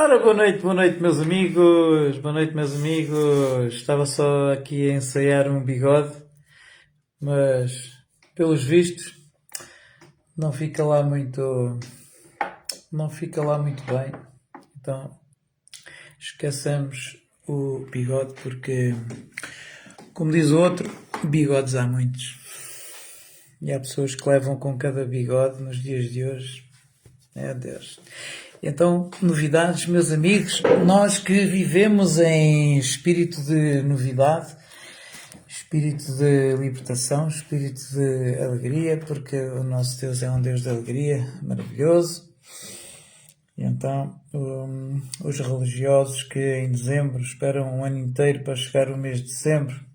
Ora, boa noite, meus amigos. Boa noite, meus amigos. Estava só aqui a ensaiar um bigode, mas pelos vistos não fica lá muito, não fica lá muito bem. Então esqueçamos o bigode porque, como diz o outro, bigodes há muitos. E há pessoas que levam com cada bigode nos dias de hoje. Meu Deus. Então, novidades, meus amigos, nós que vivemos em espírito de novidade, espírito de libertação, espírito de alegria, porque o nosso Deus é um Deus de alegria, maravilhoso. E então, os religiosos que em dezembro esperam um ano inteiro para chegar o mês de dezembro,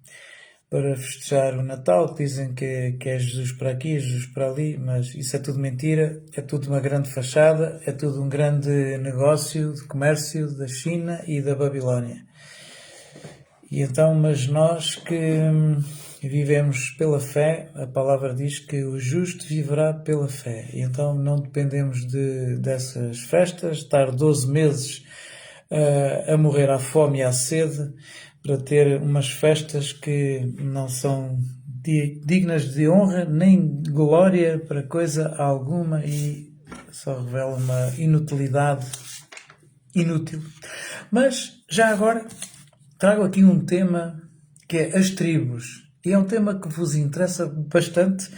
para festejar o Natal, que dizem que é Jesus para aqui, Jesus para ali, mas isso é tudo mentira, é tudo uma grande fachada, é tudo um grande negócio de comércio da China e da Babilónia. E então, mas nós que vivemos pela fé, a palavra diz que o justo viverá pela fé. E então não dependemos dessas festas, estar 12 meses a morrer à fome e à sede, para ter umas festas que não são dignas de honra nem de glória para coisa alguma e só revela uma inutilidade inútil. Mas, já agora, trago aqui um tema que é as tribos. E é um tema que vos interessa bastante,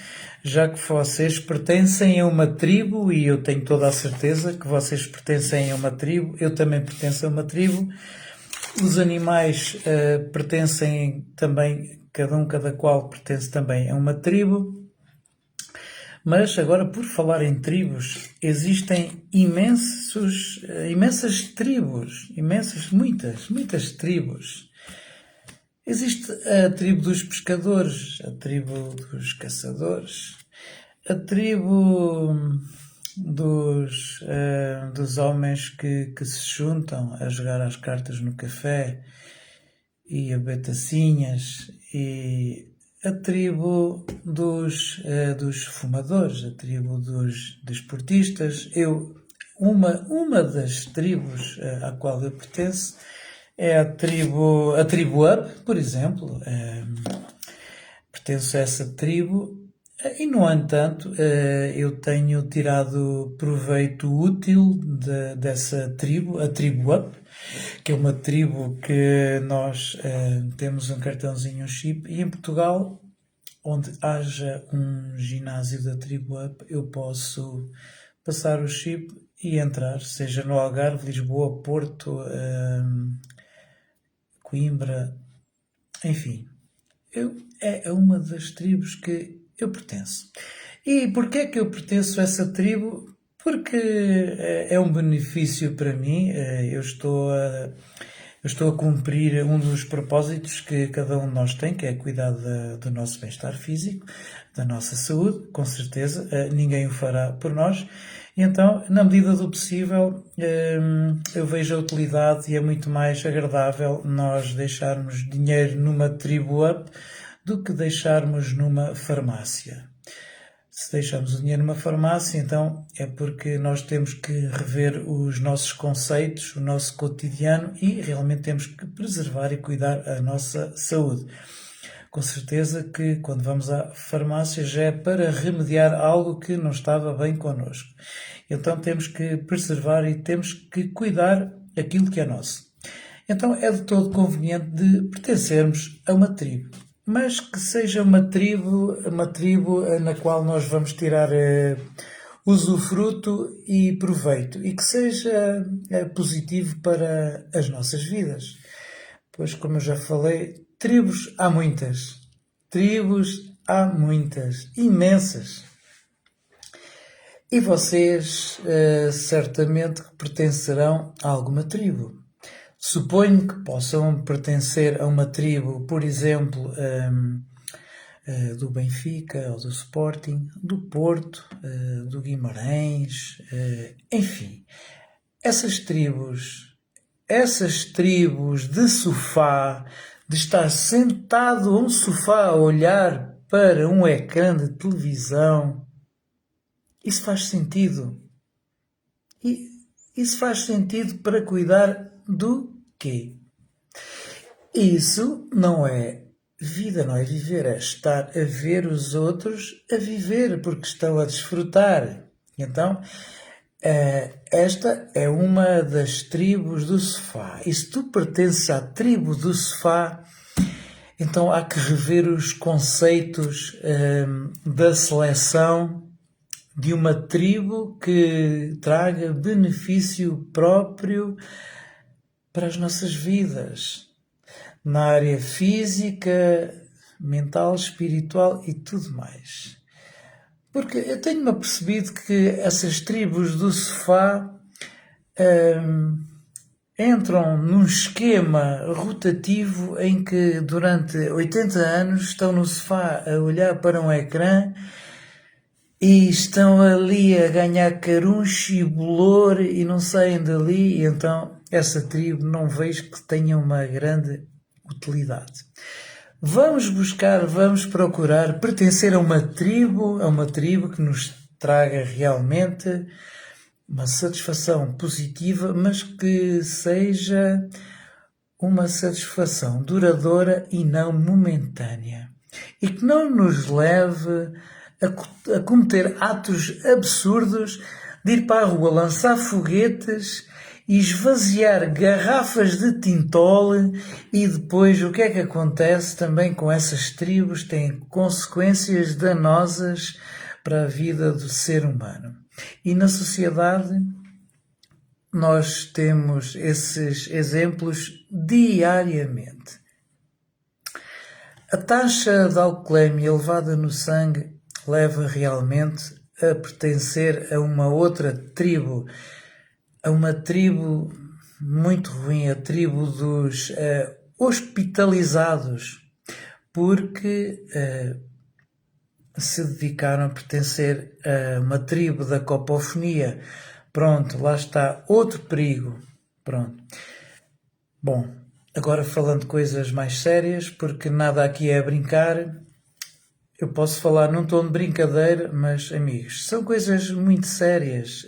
já que vocês pertencem a uma tribo, e eu tenho toda a certeza que vocês pertencem a uma tribo, eu também pertenço a uma tribo. Os animais pertencem também, cada qual pertence também a uma tribo. Mas agora, por falar em tribos, existem imensas tribos, muitas tribos. Existe a tribo dos pescadores, a tribo dos caçadores, a tribo dos homens que se juntam a jogar as cartas no café e a beber tacinhas, e a tribo dos fumadores, a tribo dos desportistas. Uma das tribos à qual eu pertenço é a tribo Up, por exemplo. Pertenço a essa tribo. E, no entanto, eu tenho tirado proveito útil dessa tribo, a tribo Up, que é uma tribo que nós temos um cartãozinho, um chip, e em Portugal, onde haja um ginásio da tribo Up, eu posso passar o chip e entrar, seja no Algarve, Lisboa, Porto, Coimbra, enfim. É uma das tribos que eu pertenço. E porquê é que eu pertenço a essa tribo? Porque é um benefício para mim. Eu estou a cumprir um dos propósitos que cada um de nós tem, que é cuidar do nosso bem-estar físico, da nossa saúde, com certeza. Ninguém o fará por nós. E então, na medida do possível, eu vejo a utilidade, e é muito mais agradável nós deixarmos dinheiro numa tribo Up do que deixarmos numa farmácia. Se deixamos o dinheiro numa farmácia, então é porque nós temos que rever os nossos conceitos, o nosso cotidiano, e realmente temos que preservar e cuidar a nossa saúde. Com certeza que quando vamos à farmácia já é para remediar algo que não estava bem connosco. Então temos que preservar e temos que cuidar aquilo que é nosso. Então é de todo conveniente de pertencermos a uma tribo. Mas que seja uma tribo na qual nós vamos tirar usufruto e proveito. E que seja positivo para as nossas vidas. Pois, como eu já falei, tribos há muitas. Imensas. E vocês certamente pertencerão a alguma tribo. Suponho que possam pertencer a uma tribo, por exemplo, do Benfica, ou do Sporting, do Porto, do Guimarães, enfim. Essas tribos de sofá, de estar sentado a um sofá a olhar para um ecrã de televisão, isso faz sentido. Isso faz sentido para cuidar do quê? Isso não é vida, não é viver, é estar a ver os outros a viver, porque estão a desfrutar. Então, esta é uma das tribos do sofá. E se tu pertences à tribo do sofá, então há que rever os conceitos da seleção de uma tribo que traga benefício próprio para as nossas vidas, na área física, mental, espiritual e tudo mais. Porque eu tenho-me apercebido que essas tribos do sofá entram num esquema rotativo em que durante 80 anos estão no sofá a olhar para um ecrã e estão ali a ganhar caruncho e bolor e não saem dali, e então essa tribo não vejo que tenha uma grande utilidade. Vamos procurar pertencer a uma tribo que nos traga realmente uma satisfação positiva, mas que seja uma satisfação duradoura e não momentânea. E que não nos leve a cometer atos absurdos de ir para a rua lançar foguetes e esvaziar garrafas de tintol, e depois o que é que acontece também com essas tribos? Tem consequências danosas para a vida do ser humano. E na sociedade nós temos esses exemplos diariamente. A taxa de alcoolemia elevada no sangue leva realmente a pertencer a uma outra tribo, a uma tribo muito ruim, a tribo dos hospitalizados, porque se dedicaram a pertencer a uma tribo da copofonia. Pronto, lá está outro perigo. Pronto. Bom, agora falando de coisas mais sérias, porque nada aqui é brincar, eu posso falar num tom de brincadeira, mas, amigos, são coisas muito sérias,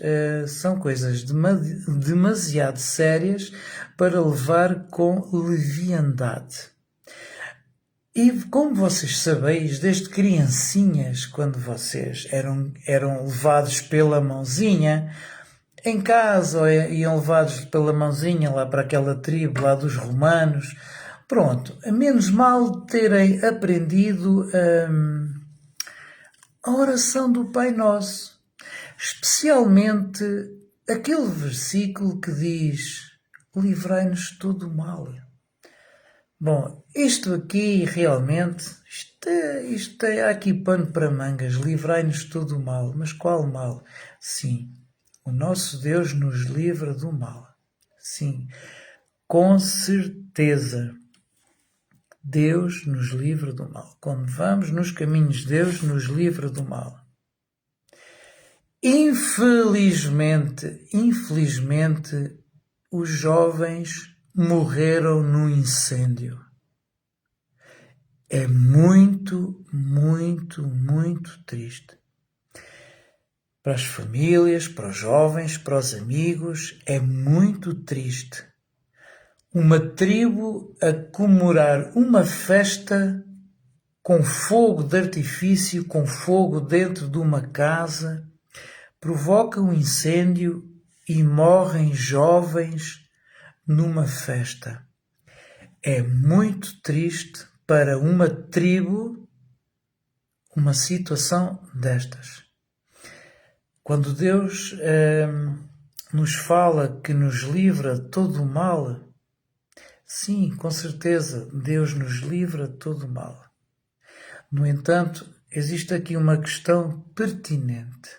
são coisas demasiado sérias para levar com leviandade. E como vocês sabeis, desde criancinhas, quando vocês eram levados pela mãozinha, em casa, ou iam levados pela mãozinha lá para aquela tribo lá dos romanos, pronto, a menos mal terem aprendido a oração do Pai Nosso, especialmente aquele versículo que diz: livrai-nos de todo o mal. Bom, isto aqui realmente, há aqui pano para mangas, livrai-nos de todo o mal. Mas qual mal? Sim, o nosso Deus nos livra do mal. Sim, com certeza. Deus nos livra do mal. Quando vamos nos caminhos de Deus, nos livra do mal. Infelizmente, os jovens morreram num incêndio. É muito, muito, muito triste. Para as famílias, para os jovens, para os amigos, é muito triste. Uma tribo a comemorar uma festa com fogo de artifício, com fogo dentro de uma casa, provoca um incêndio e morrem jovens numa festa. É muito triste para uma tribo uma situação destas. Quando Deus nos fala que nos livra de todo o mal, sim, com certeza, Deus nos livra de todo o mal. No entanto, existe aqui uma questão pertinente.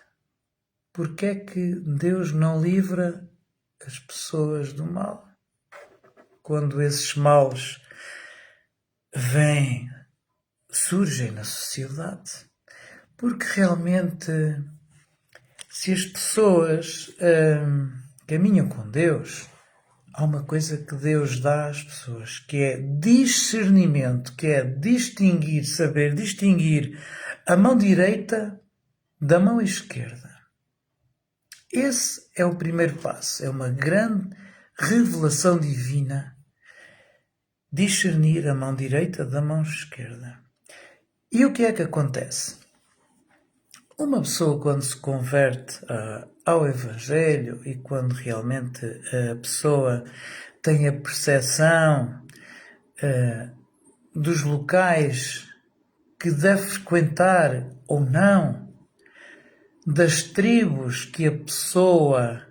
Por que é que Deus não livra as pessoas do mal? Quando esses males surgem na sociedade. Porque realmente, se as pessoas caminham com Deus, há uma coisa que Deus dá às pessoas, que é discernimento, que é saber distinguir a mão direita da mão esquerda. Esse é o primeiro passo, é uma grande revelação divina, discernir a mão direita da mão esquerda. E o que é que acontece? Uma pessoa, quando se converte ao Evangelho e quando realmente a pessoa tem a percepção dos locais que deve frequentar ou não, das tribos que a pessoa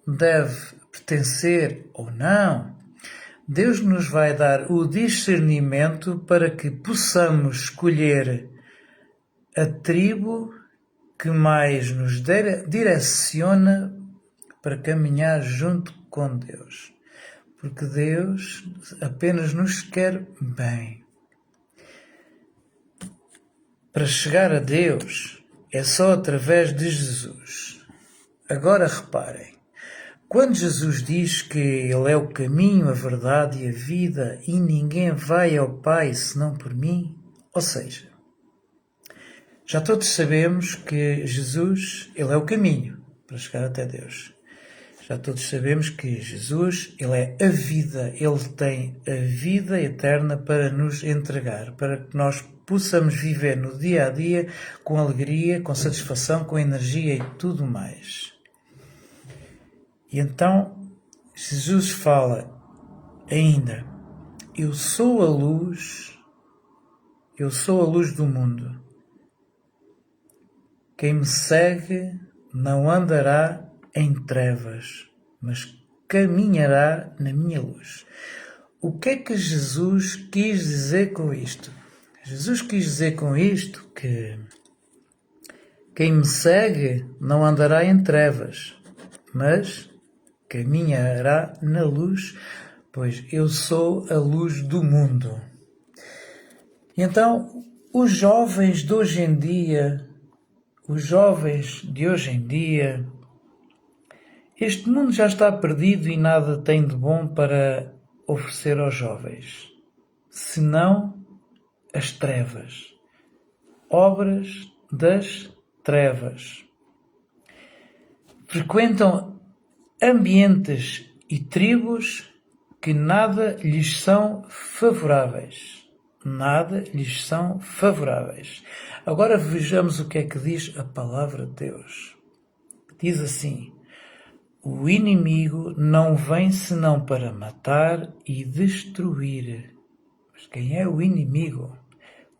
deve pertencer ou não, Deus nos vai dar o discernimento para que possamos escolher a tribo que mais nos direciona para caminhar junto com Deus. Porque Deus apenas nos quer bem. Para chegar a Deus é só através de Jesus. Agora reparem, quando Jesus diz que Ele é o caminho, a verdade e a vida e ninguém vai ao Pai senão por mim, ou seja, já todos sabemos que Jesus, Ele é o caminho para chegar até Deus. Já todos sabemos que Jesus, Ele é a vida, Ele tem a vida eterna para nos entregar, para que nós possamos viver no dia a dia com alegria, com satisfação, com energia e tudo mais. E então, Jesus fala ainda, eu sou a luz do mundo. Quem me segue não andará em trevas, mas caminhará na minha luz. O que é que Jesus quis dizer com isto? Jesus quis dizer com isto que quem me segue não andará em trevas, mas caminhará na luz, pois eu sou a luz do mundo. E então, os jovens de hoje em dia, este mundo já está perdido e nada tem de bom para oferecer aos jovens, senão as trevas, obras das trevas. Frequentam ambientes e tribos que nada lhes são favoráveis. Nada lhes são favoráveis. Agora vejamos o que é que diz a palavra de Deus. Diz assim, o inimigo não vem senão para matar e destruir. Mas quem é o inimigo?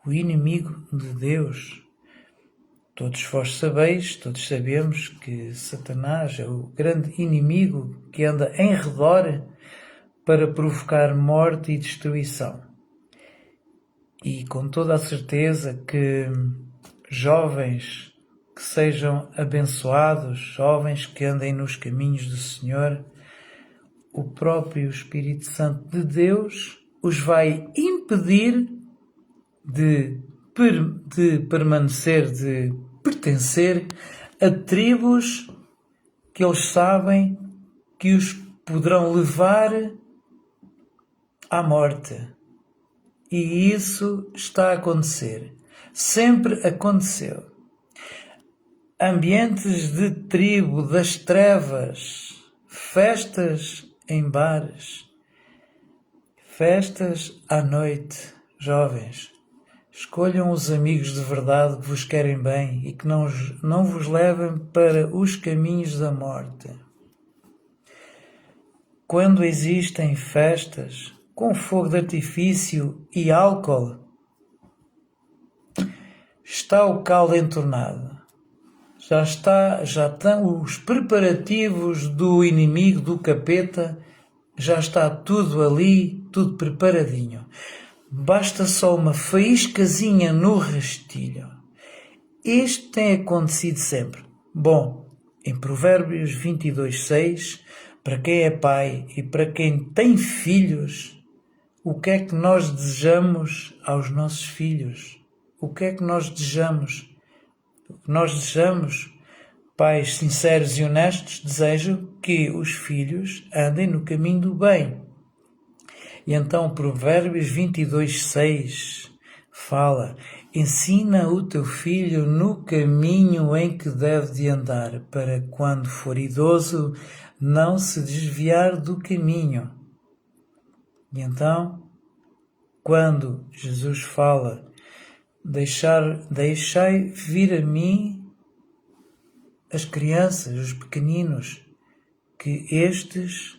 O inimigo de Deus. Todos vós sabeis, todos sabemos que Satanás é o grande inimigo que anda em redor para provocar morte e destruição. E com toda a certeza que jovens que sejam abençoados, jovens que andem nos caminhos do Senhor, o próprio Espírito Santo de Deus os vai impedir de permanecer, de pertencer a tribos que eles sabem que os poderão levar à morte. E isso está a acontecer. Sempre aconteceu. Ambientes de tribo das trevas, festas em bares, festas à noite. Jovens, escolham os amigos de verdade que vos querem bem e que não vos levem para os caminhos da morte. Quando existem festas com fogo de artifício e álcool, está o caldo entornado. Já estão os preparativos do inimigo, do capeta, já está tudo ali, tudo preparadinho. Basta só uma faíscazinha no rastilho. Isto tem acontecido sempre. Bom, em Provérbios 22:6, para quem é pai e para quem tem filhos, o que é que nós desejamos aos nossos filhos? O que é que nós desejamos? O que nós desejamos, pais sinceros e honestos, desejam que os filhos andem no caminho do bem. E então Provérbios 22:6 fala, Ensina o teu filho no caminho em que deve de andar, para quando for idoso não se desviar do caminho. E então, quando Jesus fala, deixai vir a mim as crianças, os pequeninos, que estes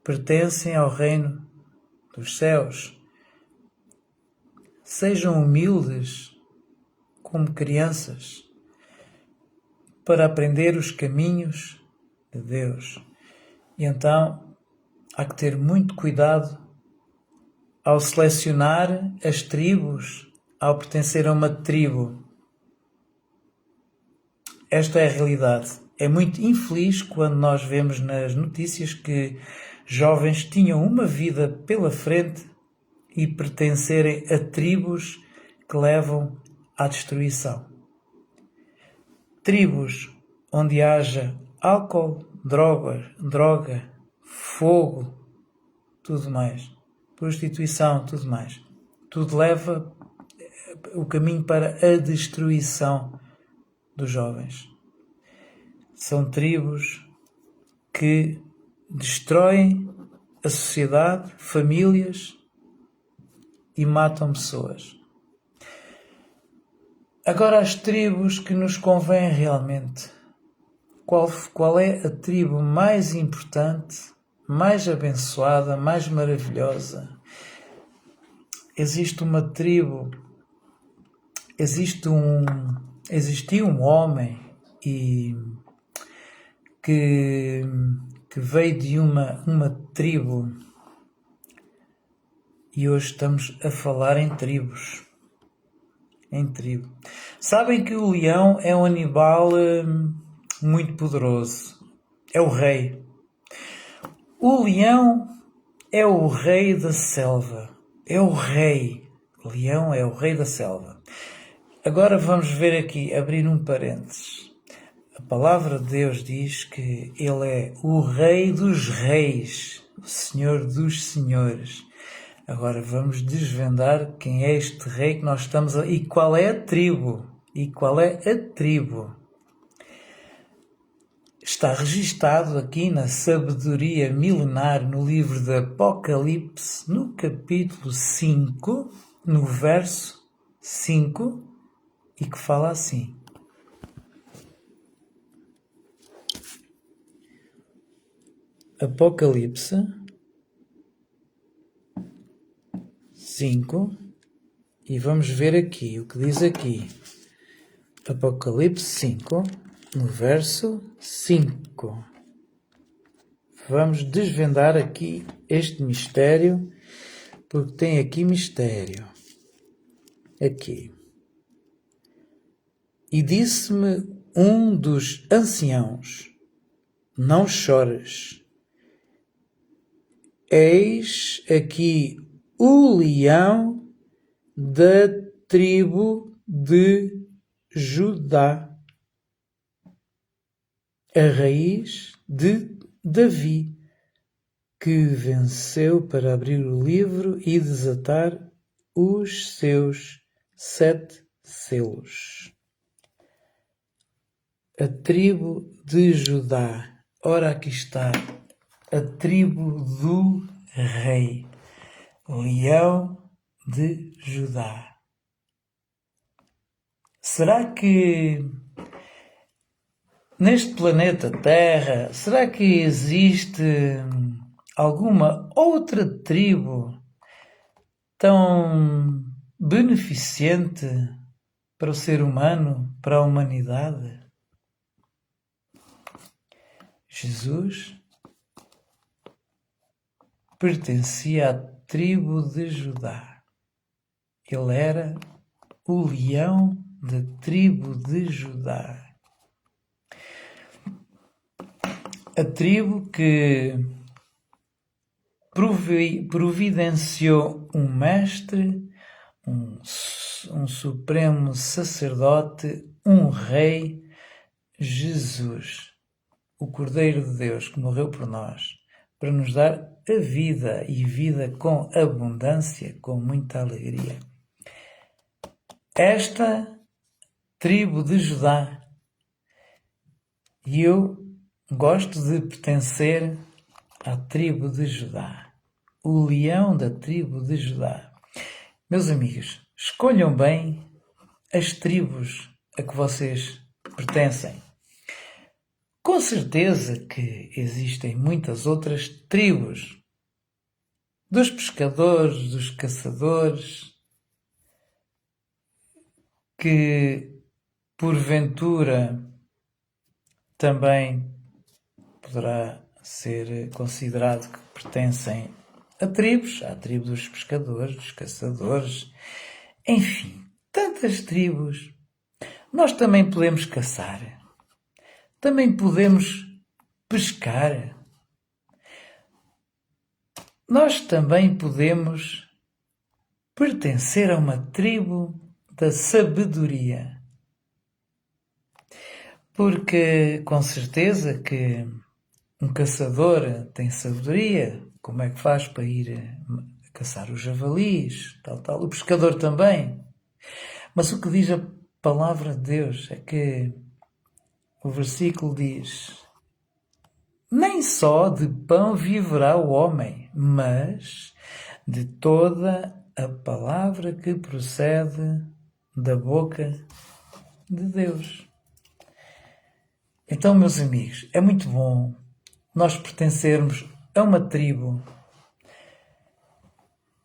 pertencem ao reino dos céus. Sejam humildes como crianças para aprender os caminhos de Deus. E então há que ter muito cuidado ao selecionar as tribos, ao pertencer a uma tribo. Esta é a realidade. É muito infeliz quando nós vemos nas notícias que jovens tinham uma vida pela frente e pertencerem a tribos que levam à destruição. Tribos onde haja álcool, droga, fogo, tudo mais, prostituição, tudo mais. Tudo leva o caminho para a destruição dos jovens. São tribos que destroem a sociedade, famílias e matam pessoas. Agora, as tribos que nos convêm realmente. Qual é a tribo mais importante, mais abençoada, mais maravilhosa? Existe uma tribo, existiu um homem que veio de uma tribo, e hoje estamos a falar em tribos. Em tribo. Sabem que o leão é um animal muito poderoso. É o rei. O leão é o rei da selva. É o rei. O leão é o rei da selva. Agora vamos ver aqui, abrir um parênteses. A palavra de Deus diz que ele é o rei dos reis, o senhor dos senhores. Agora vamos desvendar quem é este rei que nós estamos e qual é a tribo. Está registado aqui na sabedoria milenar, no livro de Apocalipse, no capítulo 5, no verso 5, e que fala assim. Apocalipse 5, e vamos ver aqui o que diz aqui. Apocalipse 5, no verso 5. Vamos desvendar aqui este mistério, porque tem aqui mistério. Aqui. E disse-me um dos anciãos: não chores. Eis aqui o leão da tribo de Judá, a raiz de Davi, que venceu para abrir o livro e desatar os seus 7 selos. A tribo de Judá. Ora, aqui está a tribo do rei, leão de Judá. Será que neste planeta Terra, será que existe alguma outra tribo tão beneficente para o ser humano, para a humanidade? Jesus pertencia à tribo de Judá. Ele era o leão da tribo de Judá. A tribo que providenciou um mestre, um supremo sacerdote, um rei, Jesus, o Cordeiro de Deus que morreu por nós, para nos dar a vida, e vida com abundância, com muita alegria. esta tribo de Judá. E eu gosto de pertencer à tribo de Judá. O leão da tribo de Judá. Meus amigos, escolham bem as tribos a que vocês pertencem. Com certeza que existem muitas outras tribos. Dos pescadores, dos caçadores, que porventura também poderá ser considerado que pertencem a tribos, à tribo dos pescadores, dos caçadores, enfim, tantas tribos. Nós também podemos caçar, também podemos pescar, nós também podemos pertencer a uma tribo da sabedoria. Porque com certeza que um caçador tem sabedoria, como é que faz para ir caçar os javalis, tal. O pescador também. Mas o que diz a palavra de Deus é que o versículo diz: nem só de pão viverá o homem, mas de toda a palavra que procede da boca de Deus. Então, meus amigos, é muito bom nós pertencermos a uma tribo.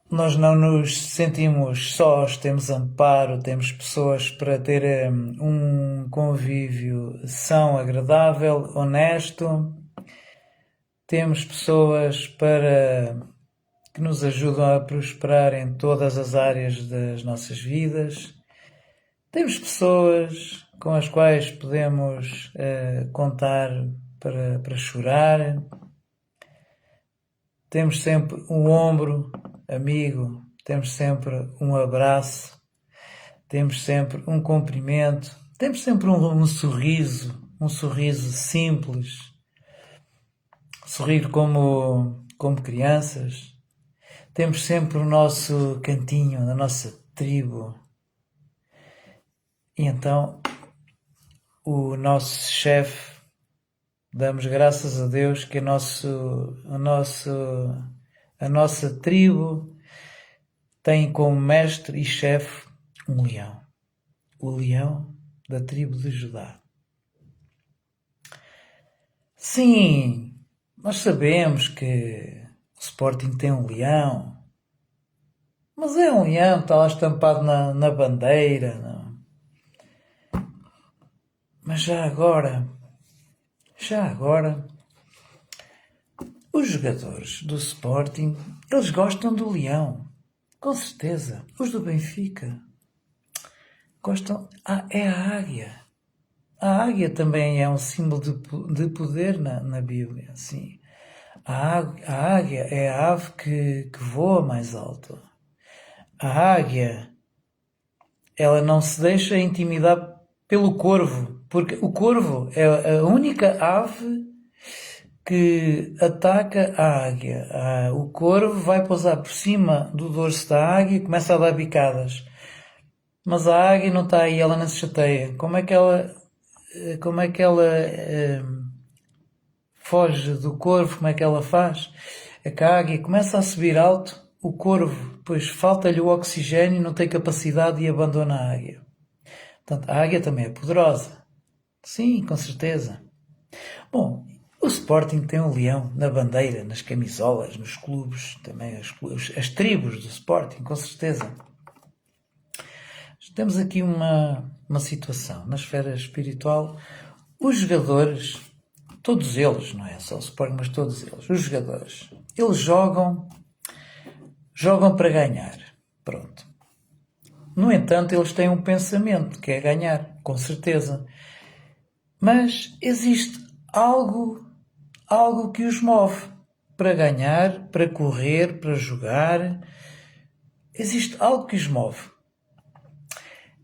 Nós não nos sentimos sós, temos amparo, temos pessoas para ter um convívio são, agradável, honesto. Temos pessoas que nos ajudam a prosperar em todas as áreas das nossas vidas. Temos pessoas com as quais podemos contar para chorar. Temos sempre um ombro amigo, temos sempre um abraço, temos sempre um cumprimento, temos sempre um sorriso simples, sorrir como crianças. Temos sempre o nosso cantinho, a nossa tribo. E então, o nosso chefe, damos graças a Deus que a nossa tribo tem como mestre e chefe um leão. O leão da tribo de Judá. Sim, nós sabemos que o Sporting tem um leão, mas é um leão que está lá estampado na bandeira. Não? Mas já agora, os jogadores do Sporting, eles gostam do leão, com certeza. Os do Benfica gostam, é a águia. A águia também é um símbolo de poder na Bíblia, sim. A águia é a ave que voa mais alto. A águia, ela não se deixa intimidar pelo corvo, porque o corvo é a única ave que ataca a águia. O corvo vai pousar por cima do dorso da águia e começa a dar bicadas. Mas a águia não está aí, ela não se chateia. Como é que ela foge do corvo? Como é que ela faz? É que a águia começa a subir alto, o corvo, depois falta-lhe o oxigênio, não tem capacidade e abandona a águia. Portanto, a águia também é poderosa. Sim, com certeza. Bom, o Sporting tem um leão na bandeira, nas camisolas, nos clubes, também as tribos do Sporting, com certeza. Temos aqui uma situação na esfera espiritual. Os jogadores, todos eles, não é só o Sporting, mas todos eles, os jogadores, eles jogam para ganhar. Pronto. No entanto, eles têm um pensamento, que é ganhar, com certeza. Mas existe algo que os move para ganhar, para correr, para jogar. Existe algo que os move.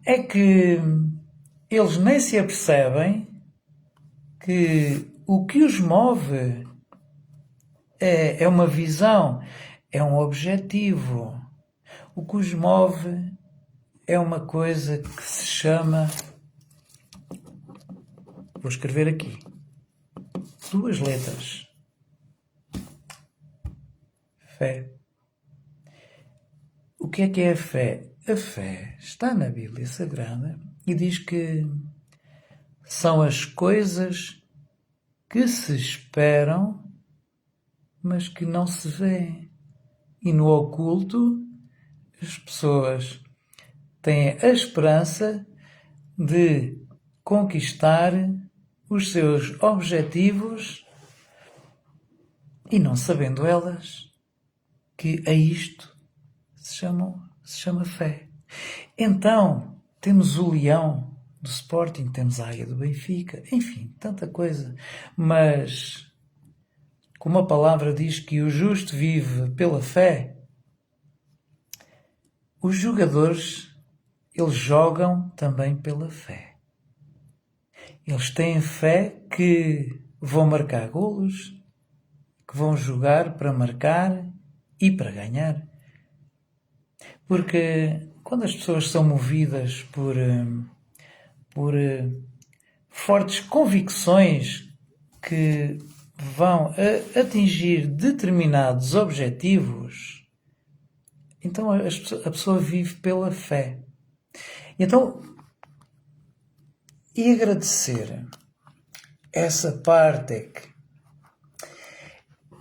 É que eles nem se apercebem que o que os move é uma visão, é um objetivo. O que os move é uma coisa que se chama... Vou escrever aqui. 2 letras. Fé. O que é a fé? A fé está na Bíblia Sagrada e diz que são as coisas que se esperam, mas que não se vêem. E no oculto, as pessoas têm a esperança de conquistar os seus objetivos e não sabendo elas que a isto se chama fé. Então, temos o leão do Sporting, temos a águia do Benfica, enfim, tanta coisa. Mas, como a palavra diz que o justo vive pela fé, os jogadores, eles jogam também pela fé. Eles têm fé que vão marcar golos, que vão jogar para marcar e para ganhar. Porque quando as pessoas são movidas por fortes convicções que vão atingir determinados objetivos, então a pessoa vive pela fé. Então, e agradecer essa parte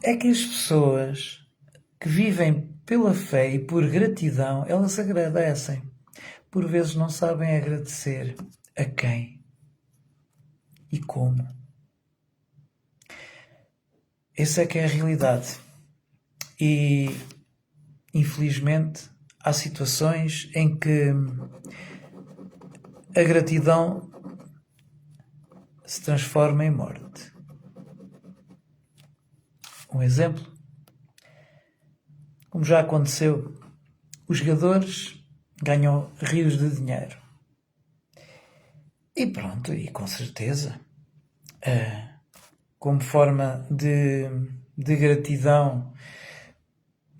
é que as pessoas que vivem pela fé e por gratidão, elas agradecem. Por vezes não sabem agradecer a quem e como. Essa é que é a realidade. E, infelizmente, há situações em que a gratidão se transforma em morte. Um exemplo, como já aconteceu, os jogadores ganham rios de dinheiro. E pronto, e com certeza, como forma de gratidão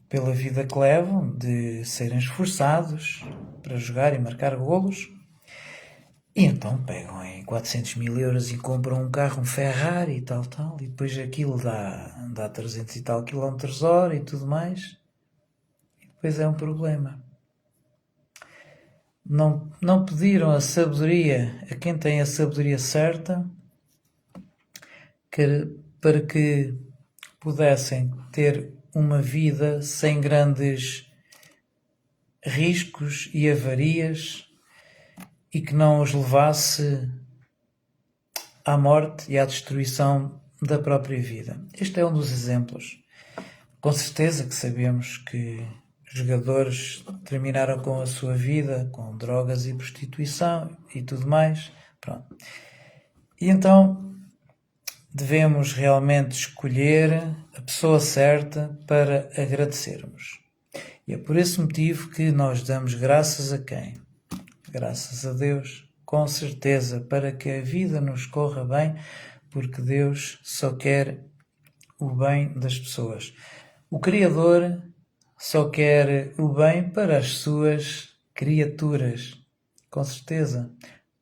pela vida que levam, de serem esforçados para jogar e marcar golos, e então pegam em 400 mil euros e compram um carro, um Ferrari e tal, e depois aquilo dá 300 e tal quilómetros hora e tudo mais, e depois é um problema. Não pediram a sabedoria a quem tem a sabedoria certa para que pudessem ter uma vida sem grandes riscos e avarias e que não os levasse à morte e à destruição da própria vida. Este é um dos exemplos. Com certeza que sabemos que jogadores terminaram com a sua vida com drogas e prostituição e tudo mais. Pronto. E então devemos realmente escolher a pessoa certa para agradecermos. E é por esse motivo que nós damos graças a quem? Graças a Deus, com certeza, para que a vida nos corra bem, porque Deus só quer o bem das pessoas. O Criador só quer o bem para as suas criaturas. Com certeza.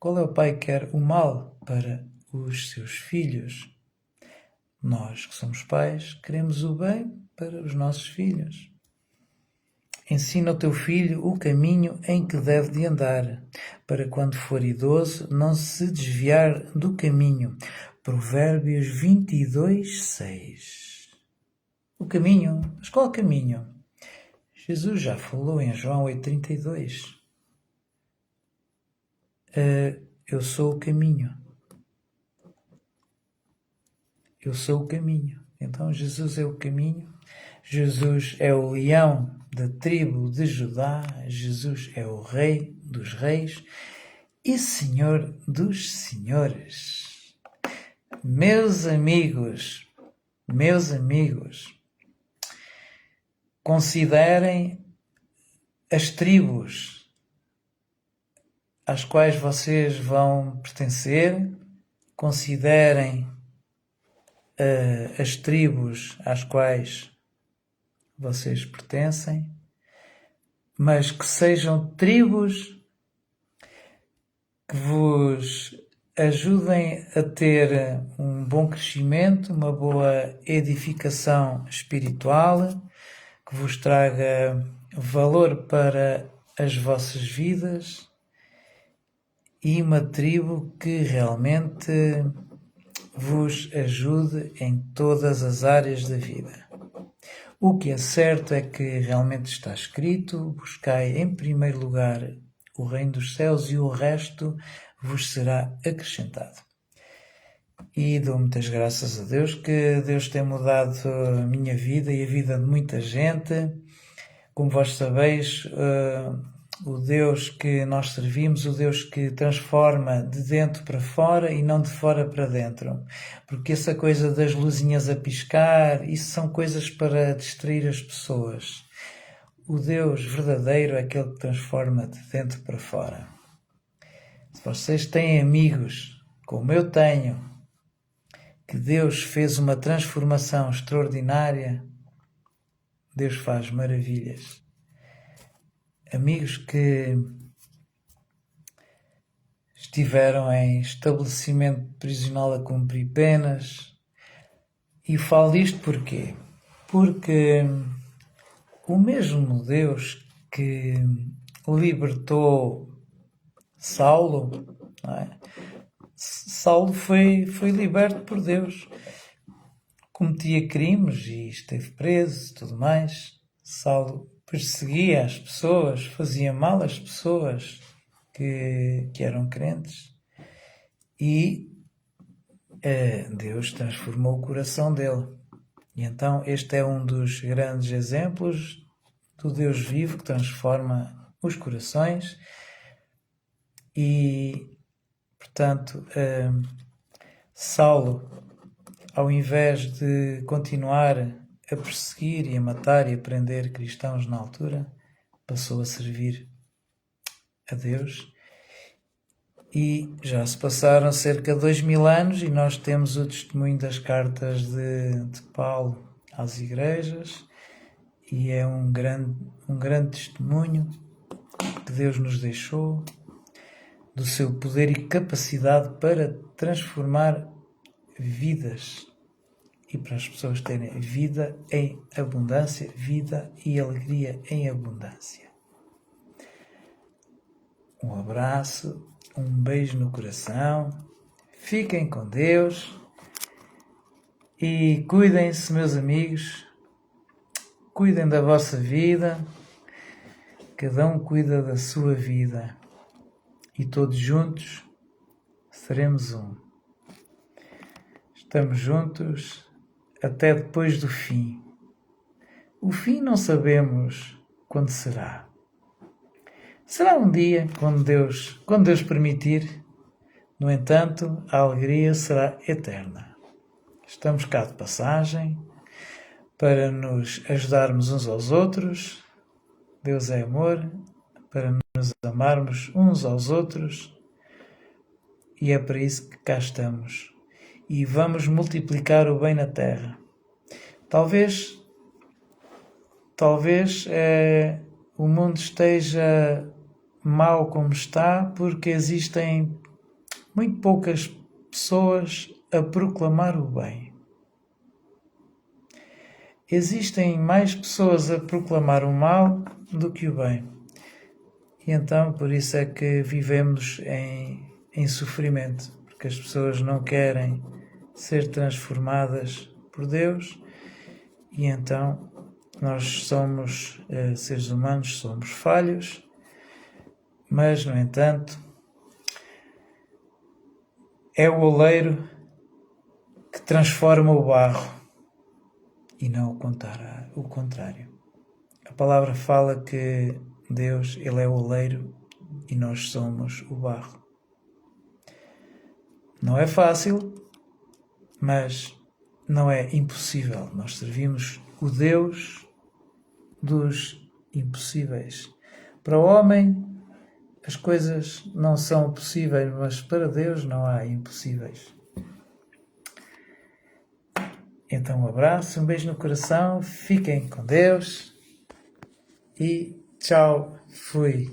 Qual é o pai que quer o mal para os seus filhos? Nós, que somos pais, queremos o bem para os nossos filhos. Ensina o teu filho o caminho em que deve de andar, para quando for idoso não se desviar do caminho. Provérbios 22:6. O caminho? Mas qual caminho? Jesus já falou em João 8:32. Eu sou o caminho. Eu sou o caminho. Então Jesus é o caminho. Jesus é o leão da tribo de Judá. Jesus é o rei dos reis e senhor dos senhores. Meus amigos, considerem as tribos às quais vocês vão pertencer, considerem as tribos às quais vocês pertencem, mas que sejam tribos que vos ajudem a ter um bom crescimento, uma boa edificação espiritual, que vos traga valor para as vossas vidas e uma tribo que realmente vos ajude em todas as áreas da vida. O que é certo é que realmente está escrito: buscai em primeiro lugar o reino dos céus e o resto vos será acrescentado. E dou muitas graças a Deus que Deus tem mudado a minha vida e a vida de muita gente. Como vós sabeis, o Deus que nós servimos, o Deus que transforma de dentro para fora e não de fora para dentro. Porque essa coisa das luzinhas a piscar, isso são coisas para distrair as pessoas. O Deus verdadeiro é aquele que transforma de dentro para fora. Se vocês têm amigos, como eu tenho, que Deus fez uma transformação extraordinária, Deus faz maravilhas. Amigos que estiveram em estabelecimento prisional a cumprir penas. E falo isto porquê? Porque o mesmo Deus que libertou Saulo, não é? Saulo foi liberto por Deus. Cometia crimes e esteve preso e tudo mais. Saulo perseguia as pessoas, fazia mal às pessoas que eram crentes. E Deus transformou o coração dele. E então este é um dos grandes exemplos do Deus vivo que transforma os corações. E, portanto, Saulo, ao invés de continuar a perseguir e a matar e a prender cristãos na altura, passou a servir a Deus. E já se passaram cerca de 2000 anos e nós temos o testemunho das cartas de Paulo às igrejas, e é um grande testemunho que Deus nos deixou do seu poder e capacidade para transformar vidas e para as pessoas terem vida em abundância, vida e alegria em abundância. Um abraço, um beijo no coração, fiquem com Deus e cuidem-se, meus amigos, cuidem da vossa vida, cada um cuida da sua vida e todos juntos seremos um. Estamos juntos até depois do fim. O fim não sabemos quando será. Será um dia, quando Deus permitir. No entanto, a alegria será eterna. Estamos cá de passagem para nos ajudarmos uns aos outros. Deus é amor, para nos amarmos uns aos outros. E é para isso que cá estamos. E vamos multiplicar o bem na terra. Talvez o mundo esteja mau como está porque existem muito poucas pessoas a proclamar o bem. Existem mais pessoas a proclamar o mal do que o bem. E então por isso é que vivemos em sofrimento, porque as pessoas não querem ser transformadas por Deus, e então nós somos seres humanos, somos falhos, mas no entanto é o oleiro que transforma o barro e não o contrário. A palavra fala que Deus, Ele é o oleiro e nós somos o barro. Não é fácil, mas não é impossível. Nós servimos o Deus dos impossíveis. Para o homem, as coisas não são possíveis, mas para Deus não há impossíveis. Então um abraço, um beijo no coração, fiquem com Deus e tchau, fui.